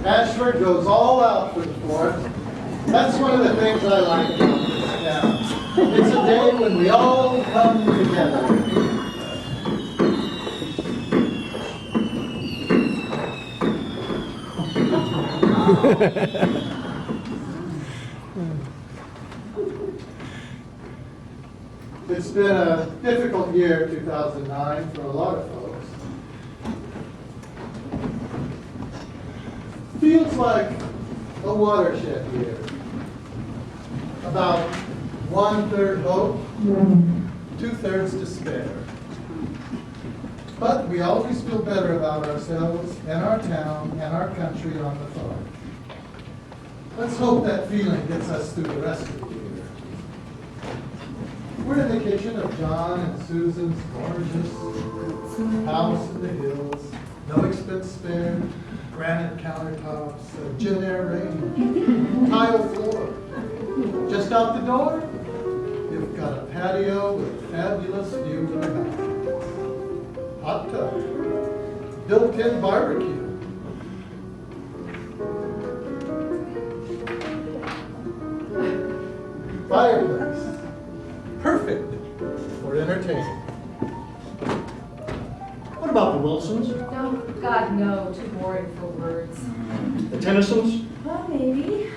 Ashford goes all out for the 4th. That's one of the things I like about this town. It's a day when we all come together. It's been a difficult year, 2009, for a lot of folks. Feels like a watershed year. About 1/3 hope, 2/3 despair. But we always feel better about ourselves and our town and our country on the far. Let's hope that feeling gets us through the rest of the year. We're in the kitchen of John and Susan's gorgeous house in the hills. No expense spared, granite countertops, a gin air range, tile floor. Just out the door, you've got a patio with fabulous view of the mountains. Hot tub, built-in barbecue. Fireplace, perfect for entertaining. What about the Wilsons? No, God, no. Too boring for words. The Tennysons? Well, maybe.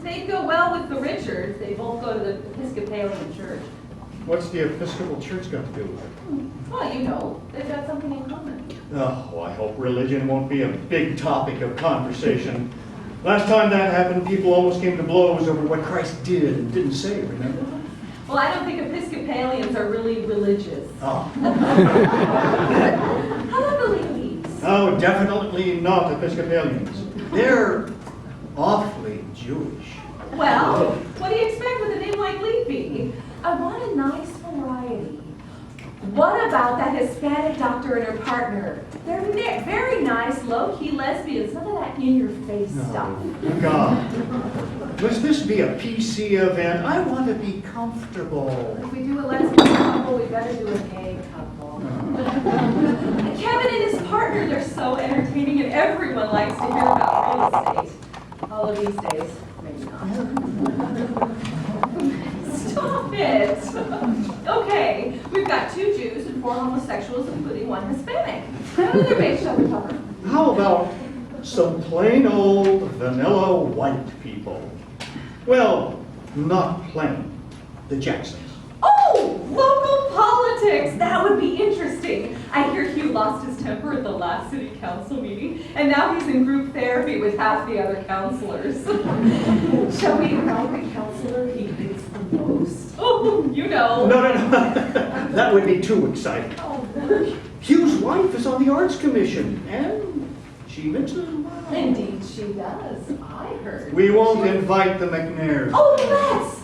They'd go well with the Richards. They both go to the Episcopalian church. What's the Episcopal Church got to do with it? Well, you know, they've got something in common. Oh, I hope religion won't be a big topic of conversation. Last time that happened, people almost came to blows over what Christ did and didn't say, remember? Well, I don't think Episcopalians are really religious. Oh. How about the ladies? Oh, definitely not Episcopalians. They're awfully Jewish. Well, what do you expect with a name like Levy? I want a nice variety. What about that Hispanic doctor and her partner? They're very nice, low-key lesbians. None of that in-your-face stuff. God. Must this be a PC event? I want to be comfortable. If we do a lesbian couple, we better do a gay couple. Kevin and his partner, they're so entertaining and everyone likes to hear about real estate. All of these days, maybe not. Stop it! Okay, we've got 2 Jews and 4 homosexuals, including 1 Hispanic. What other base shall we cover? How about some plain old vanilla white people? Well, not plain. The Jacksons. Oh, local politics! That would be interesting. I hear Hugh lost his temper at the last city council meeting, and now he's in group therapy with half the other counselors. Shall we invite the counselor he hates the most? Oh, you know. No. That would be too exciting. Oh, Hugh's wife is on the Arts Commission, and she mixes well. indeed she does. I heard. We won't invite the McNairs. Oh, let's!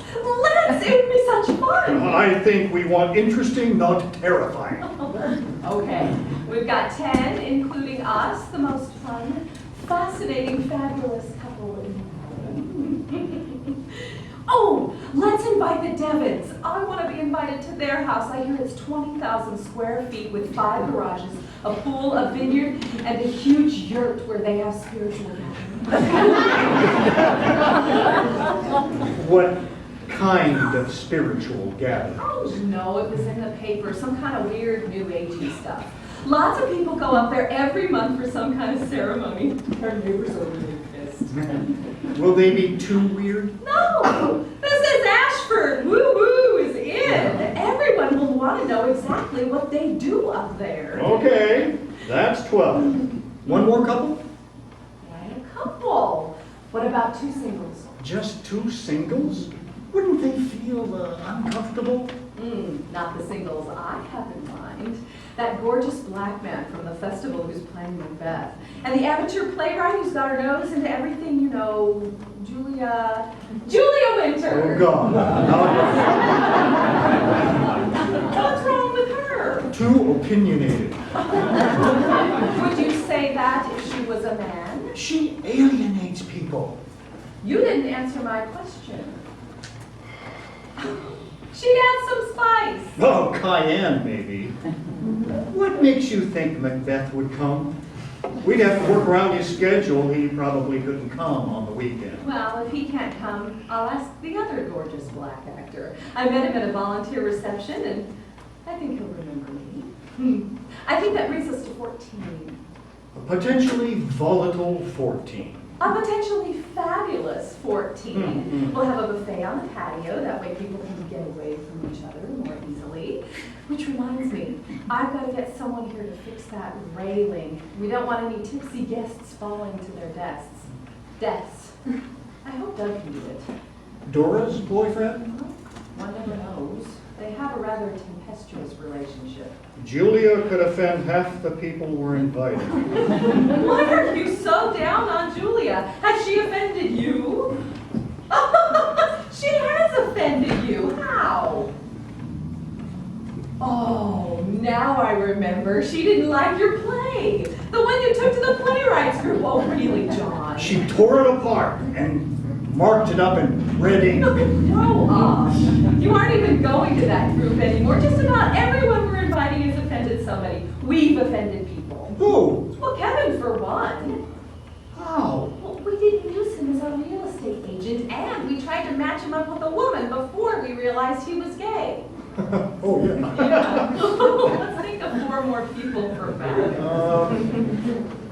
It would be such fun! I think we want interesting, not terrifying. Okay, we've got 10, including us, the most fun, fascinating, fabulous couple in the world. Oh, let's invite the Devons. I want to be invited to their house. I hear it's 20,000 square feet with 5 garages, a pool, a vineyard, and a huge yurt where they have spiritual gatherings. What kind of spiritual gathering? Oh, no, it was in the paper, some kind of weird New Agey stuff. Lots of people go up there every month for some kind of ceremony. Our neighbors are really pissed. Will they be too weird? No! This is Ashford! Woo-woo is in! Everyone will want to know exactly what they do up there. Okay, that's 12. One more couple? And a couple. What about 2 singles? Just 2 singles? Wouldn't they feel uncomfortable? Not the singles I have in mind. That gorgeous black man from the festival who's playing Macbeth. And the amateur playwright who's got her nose into everything, you know, Julia Winter. Oh, God. What's wrong with her? Too opinionated. Would you say that if she was a man? She alienates people. You didn't answer my question. She'd add some spice. Oh, cayenne, maybe. What makes you think Macbeth would come? We'd have to work around his schedule. He probably couldn't come on the weekend. Well, if he can't come, I'll ask the other gorgeous black actor. I met him at a volunteer reception, and I think he'll remember me. I think that brings us to 14. A potentially volatile 14. A potentially fabulous 14. We'll have a buffet on the patio, that way people can get away from each other more easily. Which reminds me, I've got to get someone here to fix that railing. We don't want any tipsy guests falling to their deaths. I hope Doug can do it. Dora's boyfriend? One never knows. They have a rather tempestuous relationship. Julia could offend half the people we're invited. Why are you so down on Julia? Has she offended you? She has offended you. How? Oh, now I remember. She didn't like your play. The one you took to the playwrights group. Oh, really, John? She tore it apart and marked it up in red ink. Grow up. You aren't even going to that group anymore. Just about everyone we're inviting has offended somebody. We've offended people. Who? Well, Kevin, for one. How? Well, we didn't use him as our real estate agent, and we tried to match him up with a woman before we realized he was gay. Oh, yeah. Yeah. Let's think of 4 more people for bad.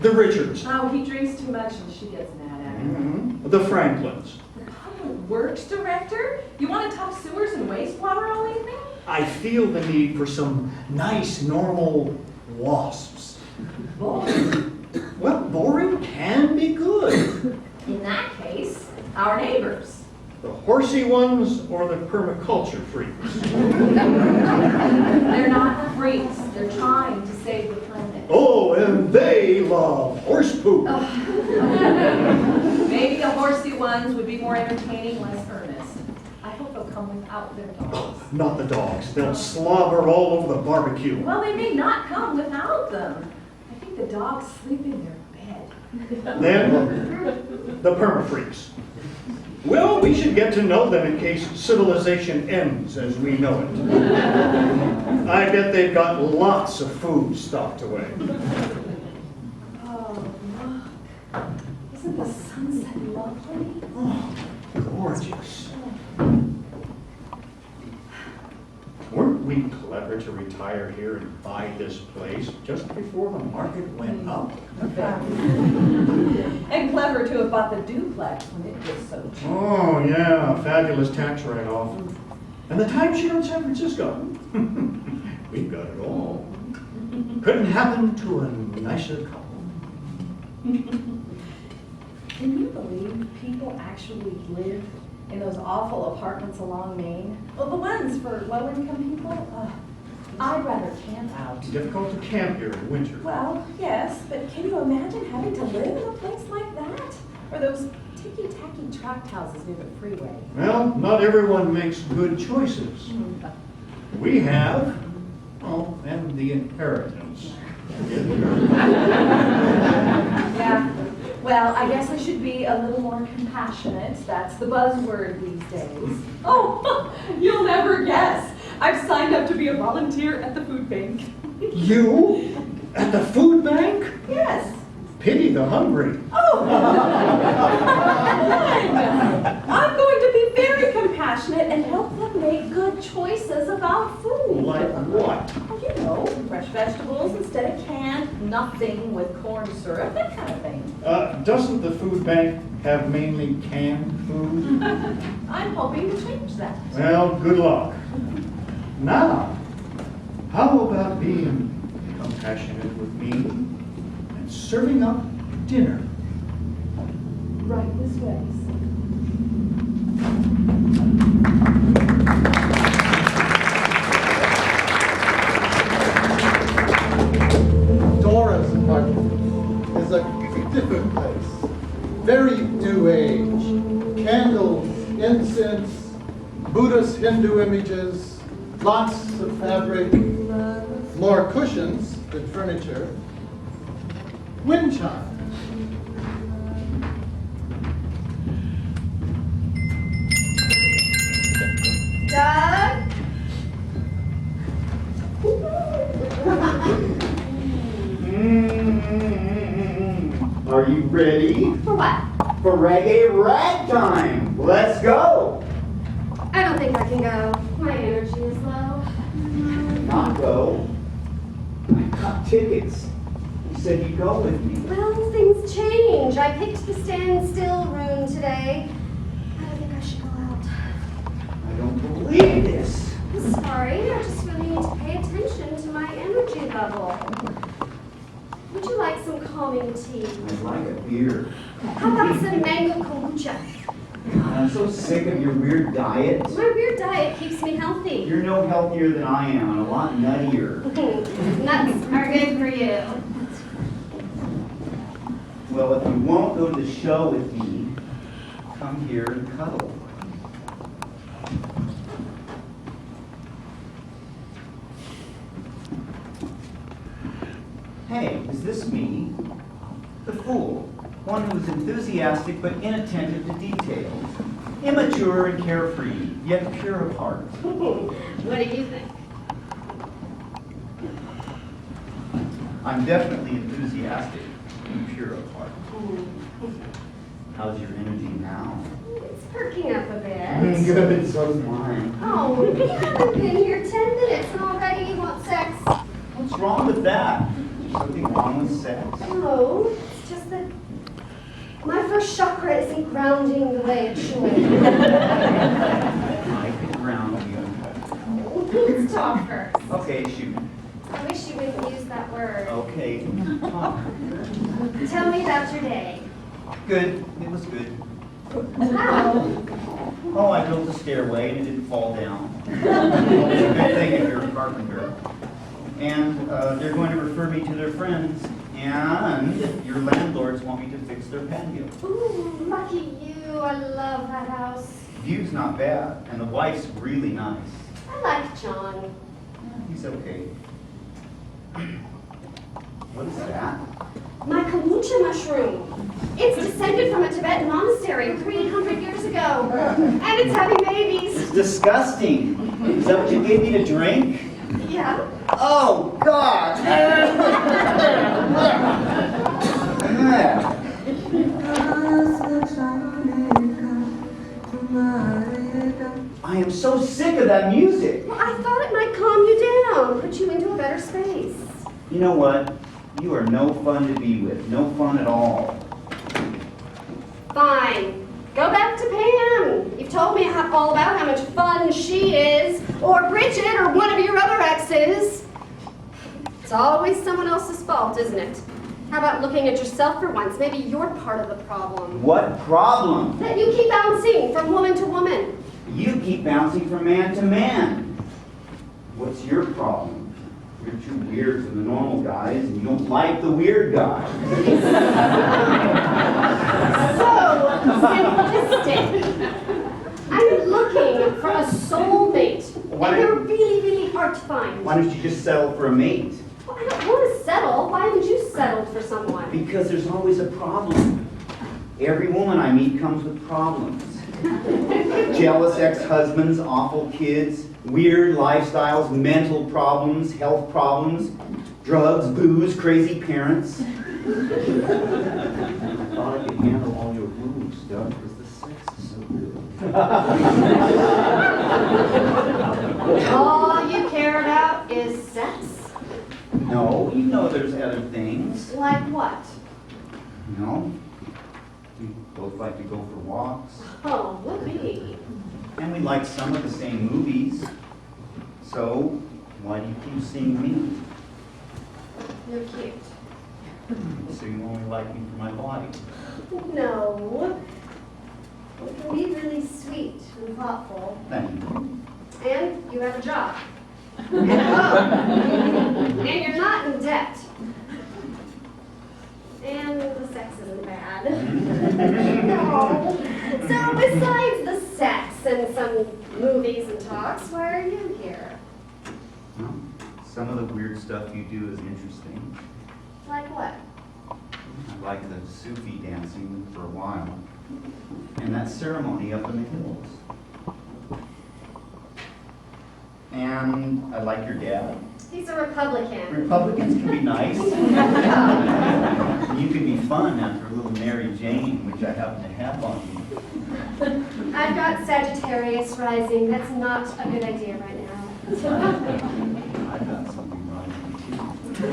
The Richards. Oh, he drinks too much and she gets mad at him. The Franklins. The public works director? You want to talk sewers and wastewater all evening? I feel the need for some nice, normal wasps. Boring. Well, boring can be good. In that case, our neighbors. The horsey ones or the permaculture freaks? They're not freaks. They're trying to save the planet. Oh, and they love horse poop. Maybe the horsey ones would be more entertaining, less earnest. I hope they'll come without their dogs. Not the dogs. They'll slobber all over the barbecue. Well, they may not come without them. I think the dogs sleep in their bed. Then, the perma-freaks. Well, we should get to know them in case civilization ends as we know it. I bet they've got lots of food stocked away. Oh, look. Isn't the sunset lovely? Oh, gorgeous. Weren't we clever to retire here and buy this place just before the market went up? And clever to have bought the duplex when it was so cheap. Oh, yeah, fabulous tax write-off. And the timeshare in San Francisco. We've got it all. Couldn't happen to a nicer couple. Can you believe people actually live in those awful apartments along Main? Well, the ones for low-income people? I'd rather camp out. Difficult to camp here in winter. Well, yes, but can you imagine having to live in a place like that? Or those ticky-tacky tract houses near the freeway? Well, not everyone makes good choices. We have, oh, and the inheritance. Yeah. Well, I guess I should be a little more compassionate. That's the buzzword these days. Oh, you'll never guess. I've signed up to be a volunteer at the food bank. You? At the food bank? Yes. Pity the hungry. Oh, I'm going to be very compassionate and help them make good choices about food. Like what? Oh, you know, fresh vegetables instead of canned, nothing with corn syrup, that kind of thing. Doesn't the food bank have mainly canned food? I'm hoping to change that. Well, good luck. Now, how about being compassionate with me and serving up dinner? Right this way. Dora's apartment is a different place. Very New Age. Candles, incense, Buddhist Hindu images, lots of fabric, more cushions than furniture, wind chimes. Doug? you ready? For what? For reggae ragtime. Let's go. I don't think I can go. My energy is low. Not go. I got tickets. You said you'd go with me. Well, things change. I picked the standstill room today. I don't think I should go out. I don't believe this. I'm sorry. I just really need to pay attention to my energy level. Would you like some calming tea? I'd like a beer. How about some mango kombucha? I'm so sick of your weird diet. My weird diet keeps me healthy. You're no healthier than I am and a lot nuttier. Nuts are good for you. Well, if you won't go to the show with me, come here and cuddle. Hey, is this me? The fool. One who's enthusiastic but inattentive to details. Immature and carefree, yet pure of heart. What do you think? I'm definitely enthusiastic and pure of heart. How's your energy now? It's perking up a bit. Good, so's mine. Oh, we haven't been here 10 minutes and already you want sex. What's wrong with that? Is there something wrong with sex? No, it's just that my first chakra isn't grounding the way it should. I could ground you. Let's talk first. Okay, shoot. I wish you wouldn't use that word. Okay, talk. Tell me about your day. Good, it was good. How? Oh, I built a stairway and it didn't fall down. It's a good thing if you're a carpenter. And they're going to refer me to their friends. And your landlords want me to fix their patio. Ooh, lucky you. I love that house. View's not bad, and the wife's really nice. I like John. He's okay. What is that? My kombucha mushroom. It's descended from a Tibetan monastery 300 years ago. And it's having babies. It's disgusting. Is that what you gave me to drink? Yeah. Oh, God! I am so sick of that music. Well, I thought it might calm you down, put you into a better space. You know what? You are no fun to be with. No fun at all. Fine. Go back to Pam. You've told me all about how much fun she is, or Bridget, or one of your other exes. It's always someone else's fault, isn't it? How about looking at yourself for once? Maybe you're part of the problem. What problem? That you keep bouncing from woman to woman. You keep bouncing from man to man. What's your problem? You're too weird for the normal guys, and you don't like the weird guys. So simplistic. I'm looking for a soulmate. Why- And they're really, really hard to find. Why don't you just settle for a mate? Well, I don't want to settle. Why haven't you settled for someone? Because there's always a problem. Every woman I meet comes with problems. Jealous ex-husbands, awful kids, weird lifestyles, mental problems, health problems, drugs, booze, crazy parents. I thought I could handle all your booze stuff because the sex is so good. All you care about is sex? No, you know there's other things. Like what? You know, we both like to go for walks. Oh, look me. And we like some of the same movies. So, why do you keep seeing me? You're cute. So you only like me for my body. No. You can be really sweet and thoughtful. Thank you. And you have a job. And and you're not in debt. And the sex isn't bad. No. So besides the sex and some movies and talks, why are you here? Well, some of the weird stuff you do is interesting. Like what? I like the Sufi dancing for a while. And that ceremony up in the hills. And I like your dad. He's a Republican. Republicans can be nice. You can be fun after a little Mary Jane, which I happen to have on me. I've got Sagittarius rising. That's not a good idea right now. I've got something rising too.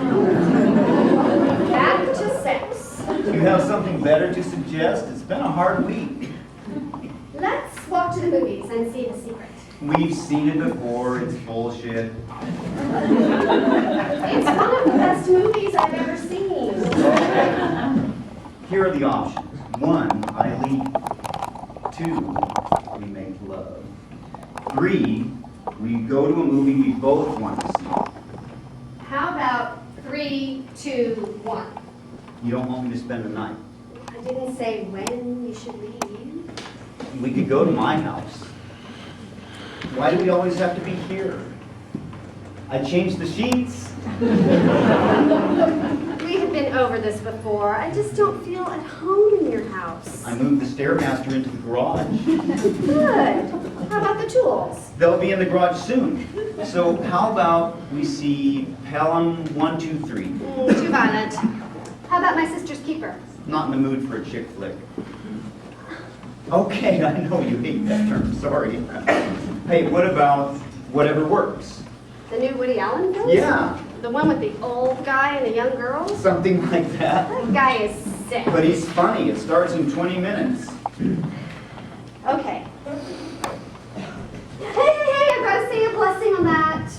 Back to sex. You have something better to suggest? It's been a hard week. Let's walk to the movies and see The Secret. We've seen it before. It's bullshit. It's one of the best movies I've ever seen. Here are the options. 1, I leave. 2, we make love. 3, we go to a movie we both want to see. How about 3, 2, 1? You don't want me to spend the night. I didn't say when you should leave. We could go to my house. Why do we always have to be here? I changed the sheets. We have been over this before. I just don't feel at home in your house. I moved the Stairmaster into the garage. Good. How about the tools? They'll be in the garage soon. So how about we see Pelham 1, 2, 3? Too violent. How about My Sister's Keeper? Not in the mood for a chick flick. Okay, I know you hate that term, sorry. Hey, what about Whatever Works? The new Woody Allen film? Yeah, The one with the old guy and the young girl? something like that. That guy is sick. But he's funny. It starts in 20 minutes. Okay. Hey, I've got to say a blessing on that.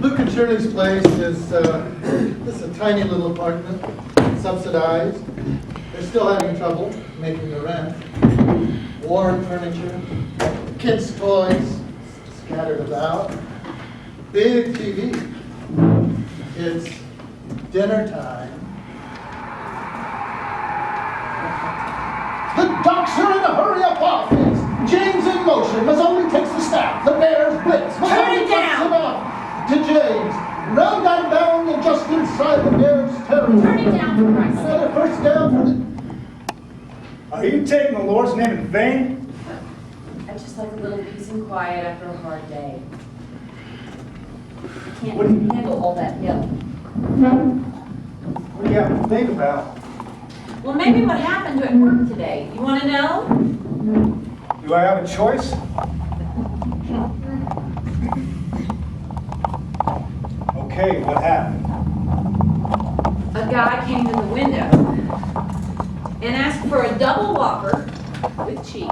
Luke and Shirley's place is this is a tiny little apartment, subsidized. They're still having trouble making the rent. Worn furniture, kids' toys scattered about, big TV. It's dinner time. The ducks are in a hurry up offense. James in motion. Mazzoli takes the snap. The Bears blitz. Mazzoli puts it off to James. Round and bound and just inside the Bears' territory. Turn it down for Christ's sake. And a first down for the... Are you taking the Lord's name in vain? I just like a little peace and quiet after a hard day. I can't handle all that hill. What do you have to think about? Well, maybe what happened at work today. You want to know? Do I have a choice? Okay, what happened? A guy came to the window and asked for a double Whopper with cheese,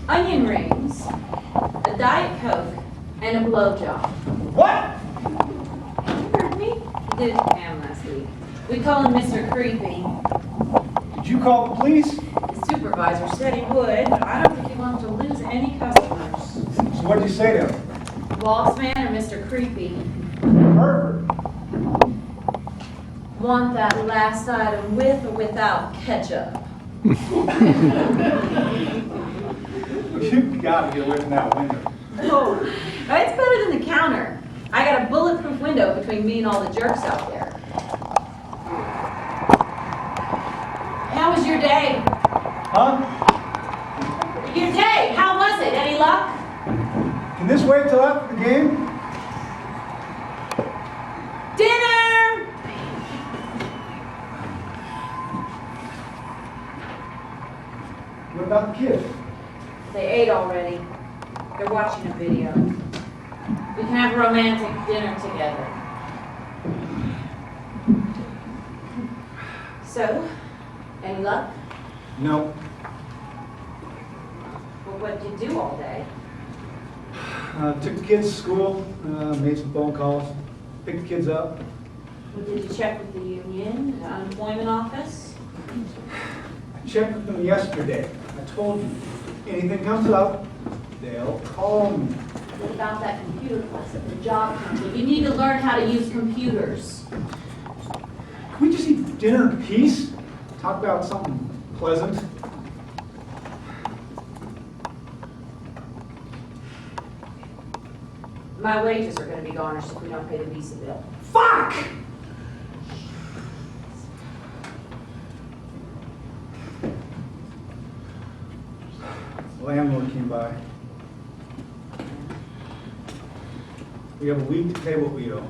onion rings, a Diet Coke, and a blowjob. What? You heard me? He did it to Pam last week. We call him Mr. Creepy. Did you call the police? The supervisor said he would, but I don't think he wants to lose any customers. So what did you say to him? Boss man or Mr. Creepy? Herbert. Want that last item with or without ketchup? You gotta get away from that window. Oh, it's better than the counter. I got a bulletproof window between me and all the jerks out there. How was your day? Huh? Your day, how was it? Any luck? Can this wait till after the game? Dinner! What about the kids? They ate already. They're watching a video. We can have a romantic dinner together. So, any luck? No. Well, what did you do all day? Took the kids to school, made some phone calls, picked the kids up. Well, did you check with the union, the unemployment office? I checked with them yesterday. I told you, anything comes up, they'll call me. What about that computer class at the job company? You need to learn how to use computers. Can we just eat dinner in peace? Talk about something pleasant? My wages are gonna be garnished if we don't pay the visa bill. Fuck! Landlord came by. We have a week to pay what we owe.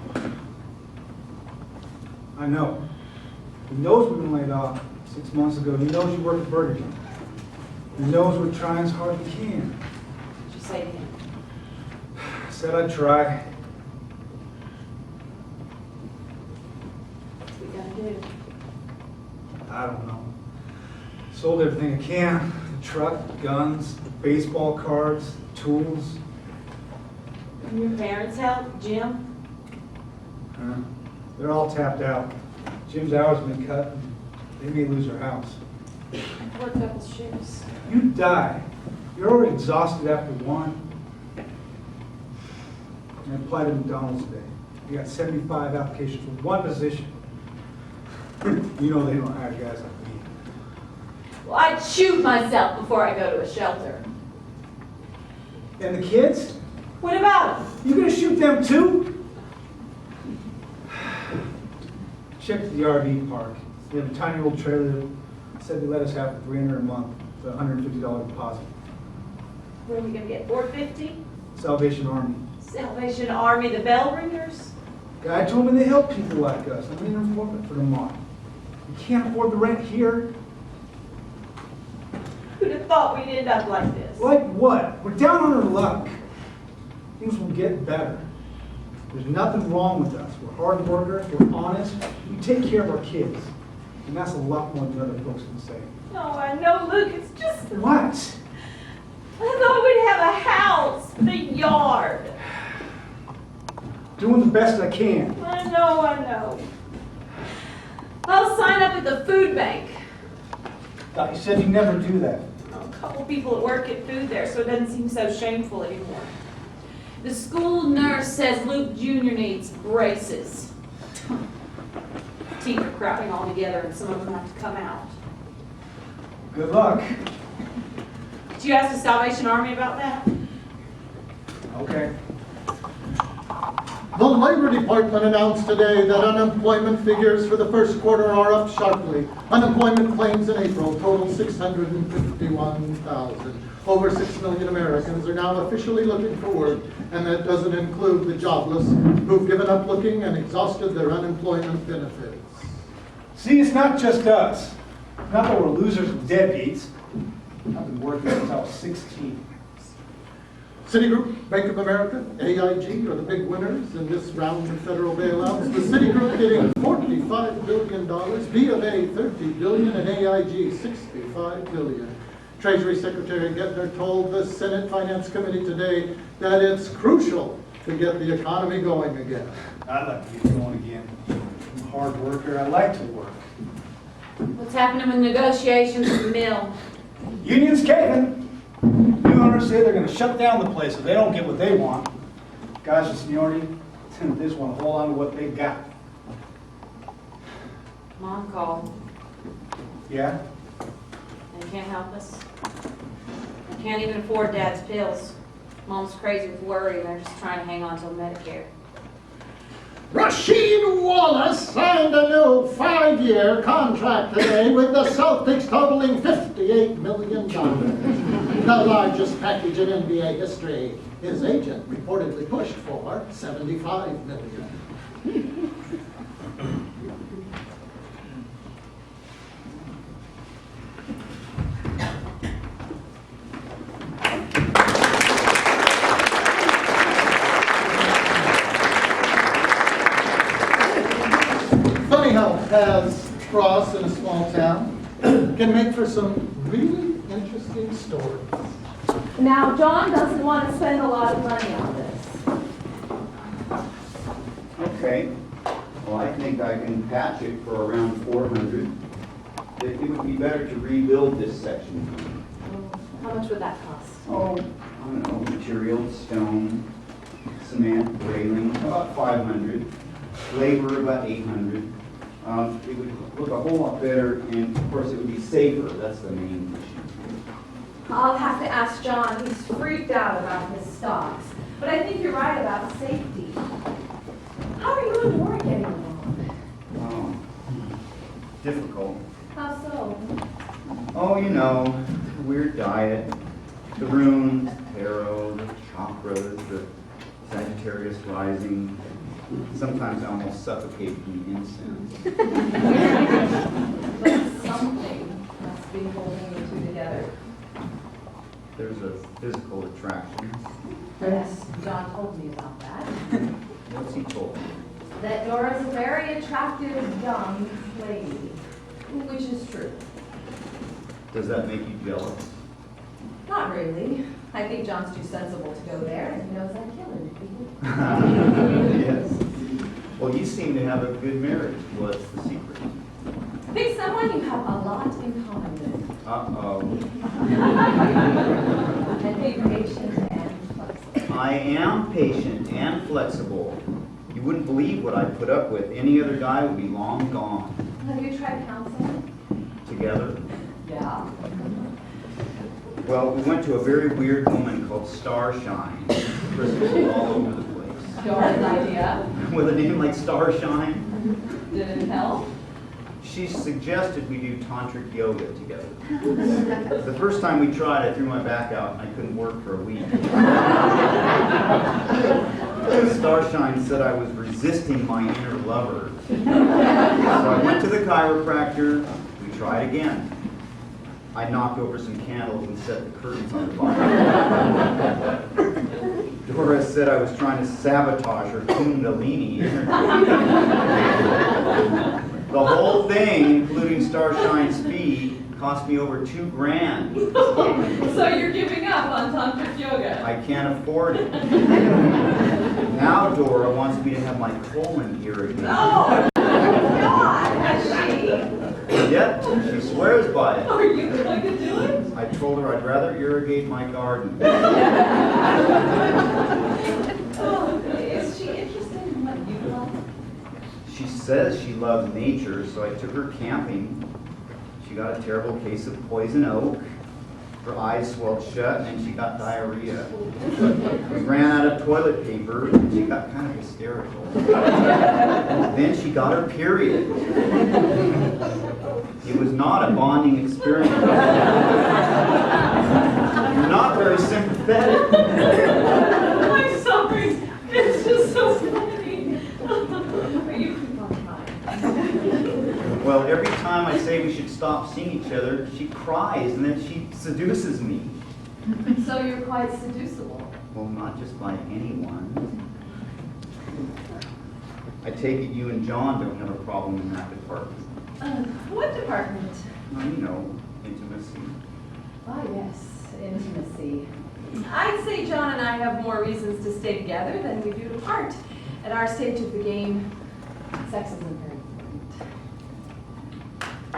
I know. He knows we've been laid off 6 months ago. He knows you work at Burger King. He knows we're trying as hard as we can. What'd you say to him? I said I'd try. What's we gonna do? I don't know. Sold everything I can. The truck, guns, the baseball cards, tools. And your parents help, Jim? They're all tapped out. Jim's hours have been cut. They may lose their house. Work a couple shifts. You die. You're already exhausted after one. I applied to McDonald's today. We got 75 applications for one position. You know they don't hire guys like me. Well, I'd shoot myself before I go to a shelter. And the kids? What about them? You gonna shoot them too? Checked the RV park. They have a tiny old trailer that said they let us have for $300 a month for a $150 deposit. Where are we gonna get, $450? Salvation Army. Salvation Army, the bell ringers? Guy told me they help people like us. I'm in employment for the month. You can't afford the rent here. Who'd have thought we'd end up like this? Like what? We're down on our luck. Things will get better. There's nothing wrong with us. We're hard workers, we're honest, we take care of our kids. And that's a lot more than other folks can say. No, I know, Luke, it's just... What? I thought we'd have a house, the yard. Doing the best I can. I know. I'll sign up at the food bank. Thought you said you never do that. A couple people that work at food there, so it doesn't seem so shameful anymore. The school nurse says Luke Jr. needs braces. Teeth are crowding all together and some of them have to come out. Good luck. Did you ask the Salvation Army about that? Okay. The Labor Department announced today that unemployment figures for the first quarter are up sharply. Unemployment claims in April total 651,000. Over 6 million Americans are now officially looking for work, and that doesn't include the jobless who've given up looking and exhausted their unemployment benefits. See, it's not just us. Not that we're losers and deadbeats. I've been working since I was 16. Citigroup, Bank of America, AIG are the big winners in this round of federal bailouts. The Citigroup getting $45 billion, B of A $30 billion, and AIG $65 billion. Treasury Secretary Gettner told the Senate Finance Committee today that it's crucial to get the economy going again. I'd like to get going again. I'm a hard worker. I like to work. What's happening with negotiations with the mill? Union's caving. New owners say they're going to shut down the place if they don't get what they want. Guys with seniority, they just want to hold on to what they've got. Mom called. Yeah? They can't help us. I can't even afford Dad's pills. Mom's crazy with worry and they're just trying to hang on till Medicare. Rasheed Wallace signed a new 5-year contract today with the Celtics totaling $58 million. The largest package in NBA history. His agent reportedly pushed for $75 million. Funny how paths cross in a small town can make for some really interesting stories. Now, John doesn't want to spend a lot of money on this. Okay, well, I think I can patch it for around 400. It would be better to rebuild this section. How much would that cost? Oh, I don't know, materials, stone, cement, railing, about 500. Labor, about 800. It would look a whole lot better, and of course, it would be safer. That's the main issue. I'll have to ask John. He's freaked out about his stocks. But I think you're right about safety. How are you and Laura getting along? Oh, difficult. How so? Oh, you know, weird diet. The runes, tarot, the chakras, the Sagittarius rising. Sometimes I almost suffocate from the incense. But something must be holding you two together. There's a physical attraction. Yes, John told me about that. What's he told? That Dora's a very attractive young lady, which is true. Does that make you jealous? Not really. I think John's too sensible to go there, and he knows I'm killing Yes. Well, you seem to have a good marriage. What's the secret? Pick someone you have a lot in common with. Uh-oh. And be patient and flexible. I am patient and flexible. You wouldn't believe what I put up with. Any other guy would be long gone. Have you tried counseling? Together? Yeah. Well, we went to a very weird woman called Starshine. Crystals all over the place. Dora's idea. With a name like Starshine, Did it help? she suggested we do tantric yoga together. The first time we tried, I threw my back out and I couldn't work for a week. Starshine said I was resisting my inner lover. So I went to the chiropractor. We tried again. I knocked over some candles and set the curtains on fire. Dora said I was trying to sabotage her Kundalini energy. The whole thing, including Starshine's fee, cost me over $2,000. So you're giving up on tantric yoga? I can't afford it. Now Dora wants me to have my colon irrigated. Oh, God, has she? Yep, she swears by it. Are you going to do it? I told her I'd rather irrigate my garden. Oh, is she interested in what you love? She says she loves nature, so I took her camping. She got a terrible case of poison oak. Her eyes swelled shut and she got diarrhea. We ran out of toilet paper and she got kind of hysterical. Then she got her period. It was not a bonding experience. You're not very sympathetic. I'm sorry. It's just so funny. Are you keep on trying? Well, every time I say we should stop seeing each other, she cries and then she seduces me. So you're quite seducible. Well, not just by anyone. I take it you and John don't have a problem in that department. What department? Well, you know, intimacy. Oh, yes, intimacy. I'd say John and I have more reasons to stay together than we do to part. At our stage of the game, sex isn't very important.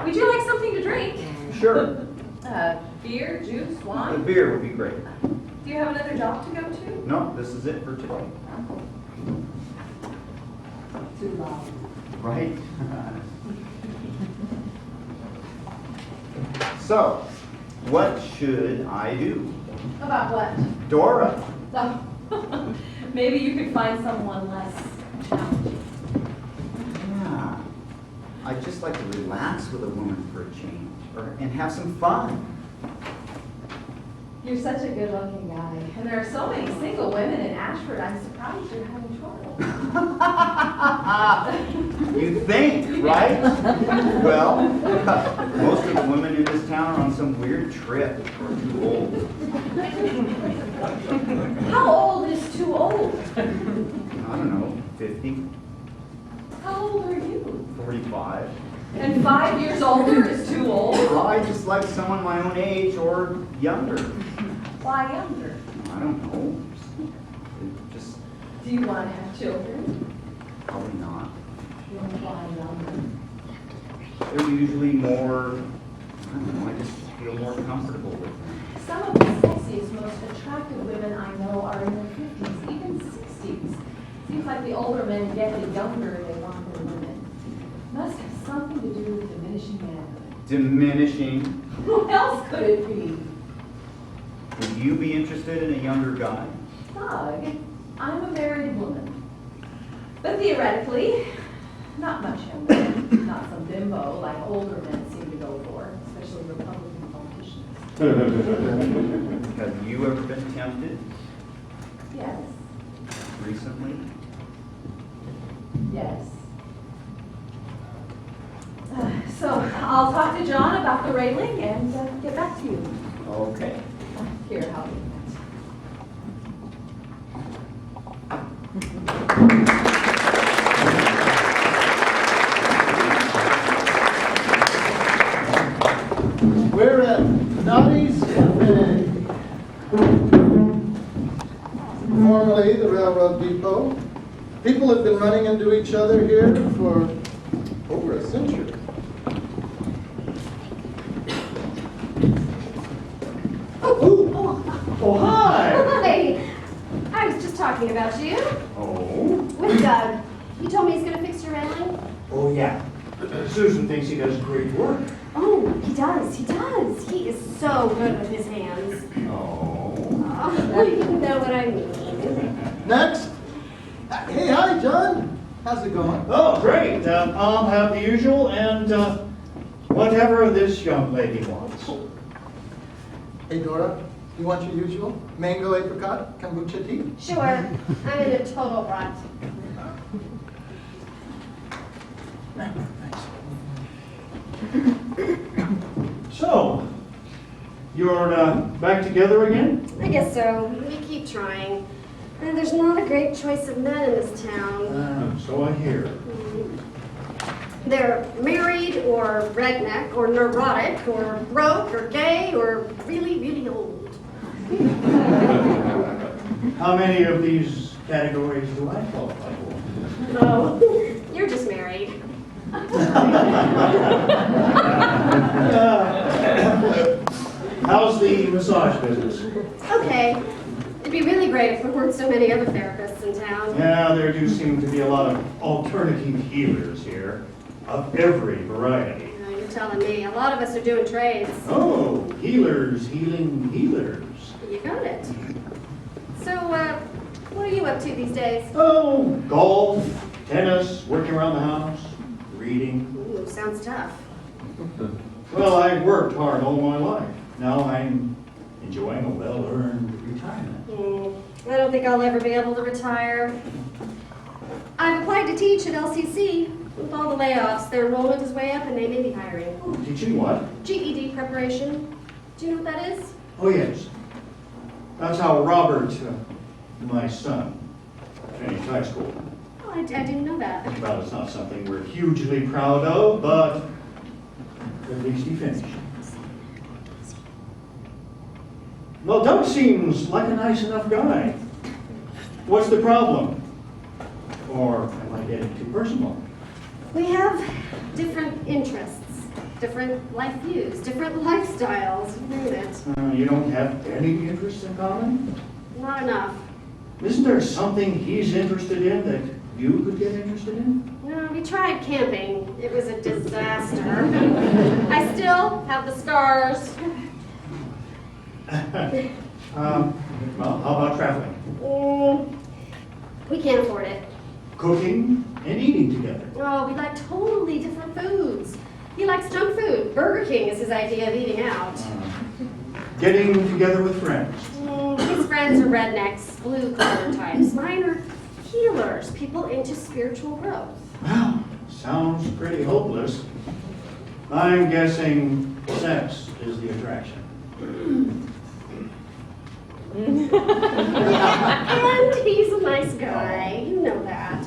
Would you like something to drink? Sure. Beer, juice, The wine? beer would be great. Do you have another job to go to? No, this is it for today. Too loud. Right? So, what should I do? About what? Dora. Oh. Maybe you could find someone less challenging. Yeah. I'd just like to relax with a woman for a change, and have some fun. You're such a good-looking guy, and there are so many single women in Ashford. I'm surprised you're having trouble. You think, right? Well, most of the women in this town are on some weird trip or too old. How old is too old? I don't know, 50, How old are you? 45. And 5 years older is too old? Well, I just like someone my own age or younger. Why younger? I don't know. Just Do you want to have children? probably not. Then why younger? They're usually more, I don't know, I just feel more comfortable with them. Some of the sexiest, most attractive women I know are in their 50s, even 60s. Seems like the older men get, the younger they want their women. Must have something to do with diminishing manhood. Diminishing. Who else could it be? Would you be interested in a younger guy? Doug, I'm a married woman. But theoretically, not much younger. Not some bimbo like older men seem to go for, especially Republican politicians. Have you ever been tempted Yes, recently? yes. So I'll talk to John about the railing and get back to you. Okay. Here, how We're at Dottie's Cafe, formerly the railroad depot. People have been running into each other here for over a century. Oh, hi! Hi. I was just talking about you Oh? with Doug. He told me he's gonna fix your railing. Oh, yeah. Susan thinks he does great work. Oh, he does. He does. He is so good with his hands. Oh. Oh, you know what I mean. Next. Hey, hi, John. How's it going? Oh, great. I'll have the usual and whatever this young lady wants. Hey, Dora, you want your usual? Mango apricot kombucha tea? Sure. I'm in a total rut. So, you're back together again? I guess so. We keep trying. And there's not a great choice of men in this town. So I hear. They're married or redneck or neurotic or broke or gay or really, really old. How many of these categories do I qualify for? Oh, you're just married. How's the massage business? Okay. It'd be really great if there weren't so many other therapists in town. Yeah, there do seem to be a lot of alternative healers here, of every variety. You're telling me. A lot of us are doing trades. Oh, healers healing healers. You got it. So, what are you up to these days? Oh, golf, tennis, working around the house, reading. Ooh, sounds tough. Well, I worked hard all my life. Now I'm enjoying a well-earned retirement. I don't think I'll ever be able to retire. I've applied to teach at LCC. With all the layoffs, their enrollment is way up and they may be hiring. Teaching what? GED preparation. Do you know what that is? Oh, yes. That's how Robert, my son, finished high school. Oh, I didn't know that. Well, it's not something we're hugely proud of, but at least he finished. Well, Doug seems like a nice enough guy. What's the problem? Or am I getting too personal? We have different interests, different life views, different lifestyles, you name it. You don't have any interests in common? Not enough. Isn't there something he's interested in that you could get interested in? No, we tried camping. It was a disaster. I still have the scars. Well, how about traveling? We can't afford it. Cooking and eating together. Oh, we like totally different foods. He likes junk food. Burger King is his idea of eating out. Getting together with friends. His friends are rednecks, blue-collar types. Mine are healers, people into spiritual growth. Well, sounds pretty hopeless. I'm guessing sex is the attraction. And he's a nice guy. You know that.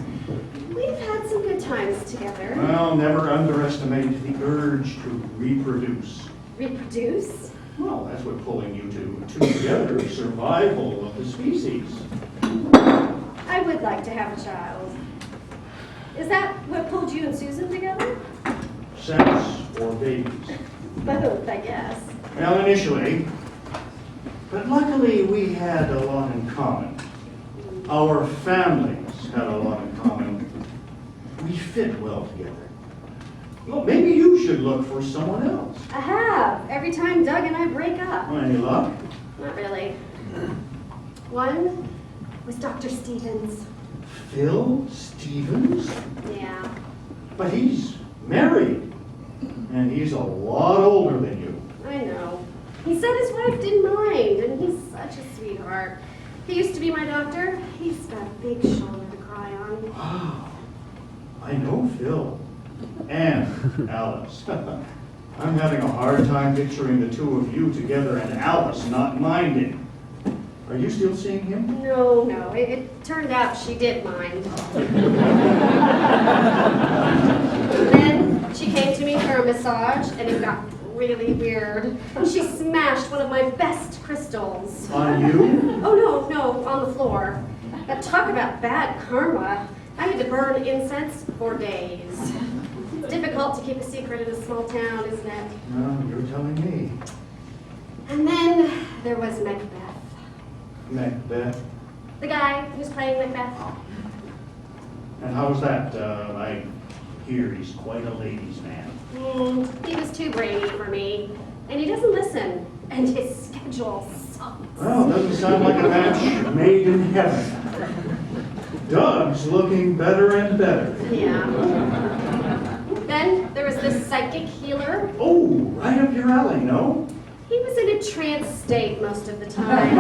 We've had some good times together. Well, never underestimate the urge to reproduce. Reproduce? Well, that's what pulling you two together is survival of the species. I would like to have a child. Is that what pulled you and Susan together? Sex or babies? Both, I guess. Well, initially. But luckily, we had a lot in common. Our families had a lot in common. We fit well together. Well, maybe you should look for someone else. I have. Every time Doug and I break up. Any luck? Not really. One was Dr. Stevens. Phil Stevens? Yeah. But he's married, and he's a lot older than you. I know. He said his wife didn't mind, and he's such a sweetheart. He used to be my doctor. He's got a big shoulder to cry on. Wow. I know Phil. And Alice. I'm having a hard time picturing the two of you together and Alice not minding. Are you still seeing him? No, it turned out she did mind. Then she came to me for a massage, and it got really weird. She smashed one of my best crystals. On you? Oh, no, on the floor. But talk about bad karma. I had to burn incense for days. It's difficult to keep a secret in a small town, isn't it? No, you're telling me. And then there was Macbeth. Macbeth. The guy who's playing Macbeth. And how was that? I hear he's quite a ladies' man. He was too brainy for me. And he doesn't listen. And his schedule sucks. Well, doesn't sound like a match made in heaven. Doug's looking better and better. Yeah. Then there was this psychic healer. Oh, right up your alley, no? He was in a trance state most of the time,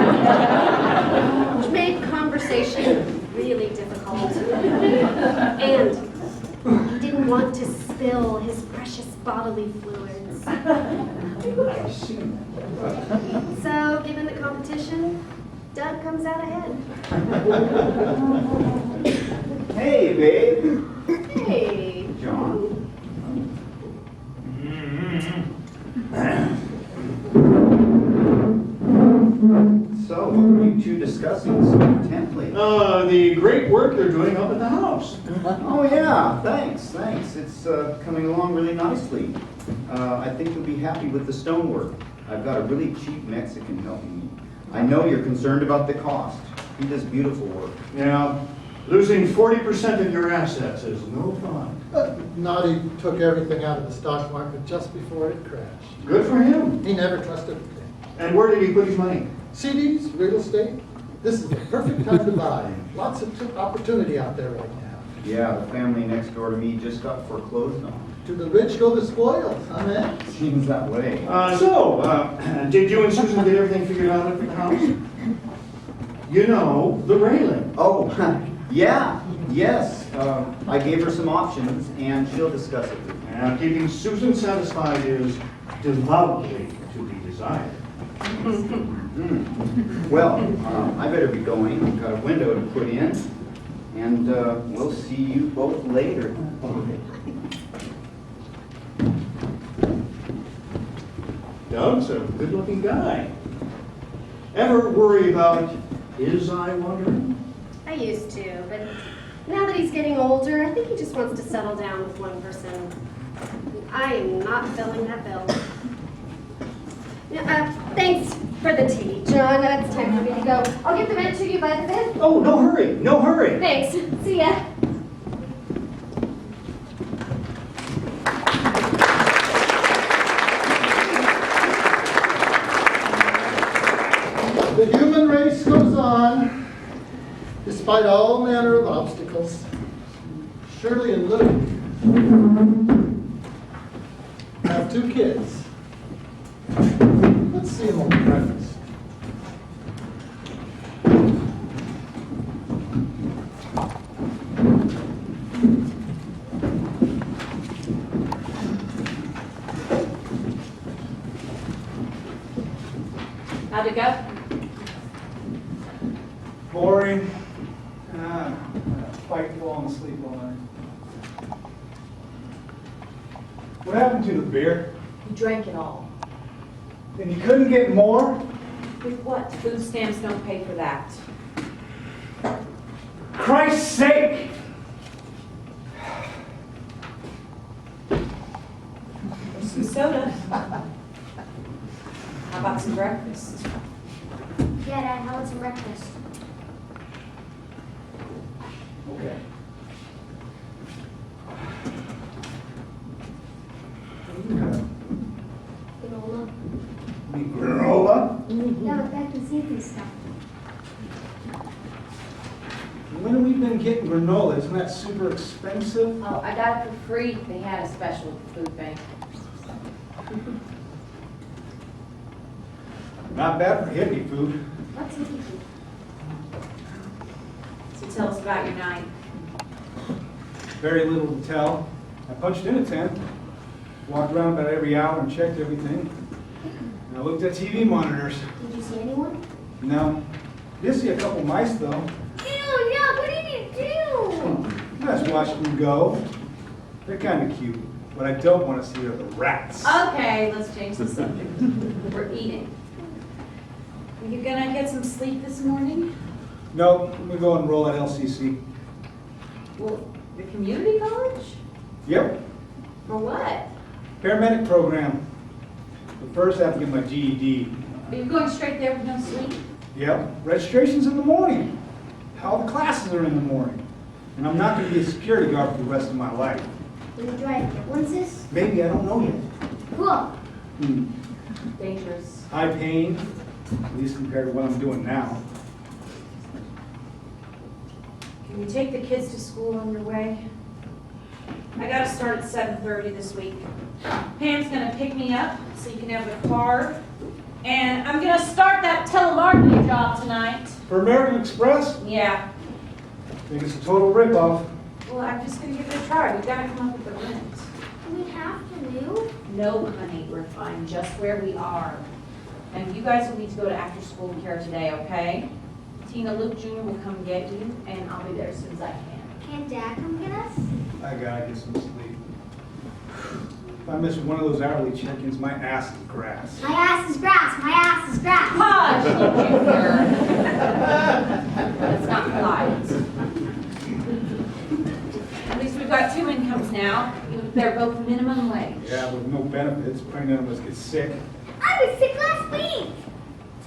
which made conversation really difficult. And he didn't want to spill his precious bodily fluids. I see. So, given the competition, Doug comes out ahead. Hey, babe. Hey. John. So, what were you two discussing so intently? The great work you're doing up at the house. Oh, yeah, thanks. It's coming along really nicely. I think you'll be happy with the stonework. I've got a really cheap Mexican helping me. I know you're concerned about the cost. He does beautiful work. Yeah, losing 40% of your assets is no fun. Naughty took everything out of the stock market just before it crashed. Good for him. He never trusted a thing. And where did he put his money? CDs, real estate, this is the perfect time to buy. Lots of opportunity out there right now. Yeah, the family next door to me just got foreclosed on. To the rich go the spoils, huh, man? Seems that way. Did you and Susan get everything figured out at the house? You know, the railing. Oh, yes. I gave her some options, and she'll discuss it with me. Now, keeping Susan satisfied is devoutly to be desired. Well, I better be going. I've got a window to put in, and we'll see you both later. Doug's a good-looking guy. Ever worry about his eye wandering? I used to, but now that he's getting older, I think he just wants to settle down with one person. I am not filling that bill. Thanks for the tea, John. It's time for me to go. I'll get the bed to you by the bed. Oh, no hurry. Thanks. See ya. The human race goes on, despite all manner of obstacles. Shirley and Luke have 2 kids. Let's see them over breakfast. How'd it go? Boring. Fight falling asleep all night. What happened to the beer? You drank it all. And you couldn't get more? With what? Food stamps don't pay for that. Christ's sake! Some soda. How about some breakfast? Yeah, Dad, how about some breakfast? Okay. Granola. Granola? Yeah, back and see these stuff. when have we been getting granola? Isn't that super expensive? Oh, I got it for free. They had a special food bank. Not bad for hippie food. What's it? So tell us about your night. Very little to tell. I punched in at 10, walked around about every hour and checked everything. And I looked at TV monitors. Did you see anyone? No. Did see a couple mice though. Ew, no, what did you do? I just watched them go. They're kind of cute. What I don't want to see are the rats. Okay, let's change the subject. We're eating. Are you gonna get some sleep this morning? No, I'm gonna go enroll at LCC. Well, the community college? Yep, For what? paramedic program. But first I have to get my GED. Are you going straight there with no sleep? Yep, registration's in the morning. All the classes are in the morning. And I'm not gonna be a security guard for the rest of my life. Will you drive ambulances? Maybe, I don't know yet. Cool. Dangerous. High pain, at least compared to what I'm doing now. Can you take the kids to school on your way? I gotta start at 7:30 this week. Pam's gonna pick me up so you can have the car. And I'm gonna start that telemarketing job tonight. For American Express, Yeah. I think it's a total ripoff. Well, I'm just gonna give it a try. We've gotta come up with a rent. Do we have to move? No, honey, we're fine just where we are. And you guys will need to go to after-school care today, okay? Tina Luke Jr. will come get you, and I'll be there as soon as I can. Can Dad come get us? I gotta get some sleep. If I miss one of those hourly check-ins, my ass is grass. My ass is grass. My ass is grass. Hush, Junior. That's not polite. At least we've got 2 incomes now. They're both minimum wage. Yeah, with no benefits, probably none of us get sick. I was sick last week.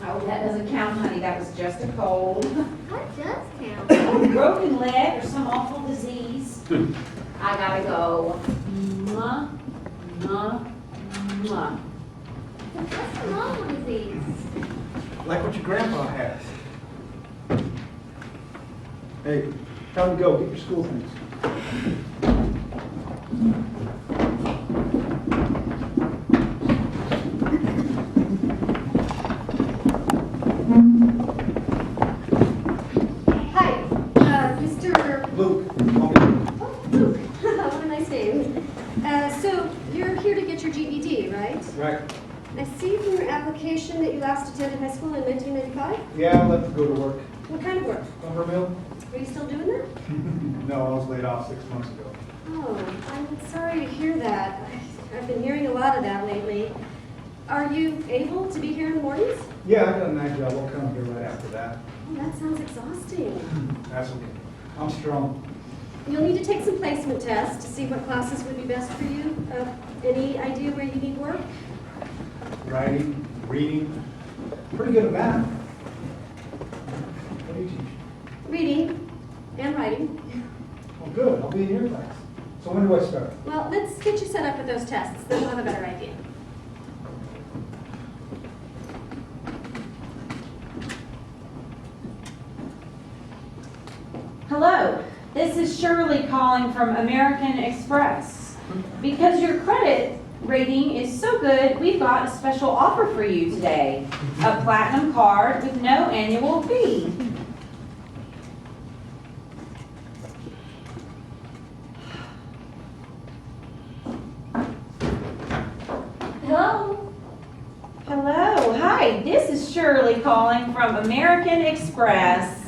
Oh, that doesn't count, honey. That was just a cold. What does count? A broken leg or some awful disease. I gotta go. Mwah, mwah, mwah. What's wrong with these? Like what your grandpa has. Hey, time to go. Get your school things. Hi, Mr. Luke, call me. Oh, Luke. What a nice name. So you're here to get your GED, right? Right. I see from your application that you last attended high school in 1995. Yeah, I left to go to work. What kind of work? Lumber mill? Are you still doing that? No, I was laid off 6 months ago. Oh, I'm sorry to hear that. I've been hearing a lot of that lately. Are you able to be here in the mornings? Yeah, I got a night job. I'll come here right after that. Oh, that sounds exhausting. That's okay. I'm strong. You'll need to take some placement tests to see what classes would be best for you. Any idea where you need work? Writing, reading, pretty good at math. What do you teach? Reading and writing. Oh, good. I'll be in your class. So when do I start? Well, let's get you set up with those tests, then we'll have a better idea. Hello, this is Shirley calling from American Express. Because your credit rating is so good, we've got a special offer for you today. A platinum card with no annual fee. Hello? Hello, hi, this is Shirley calling from American Express.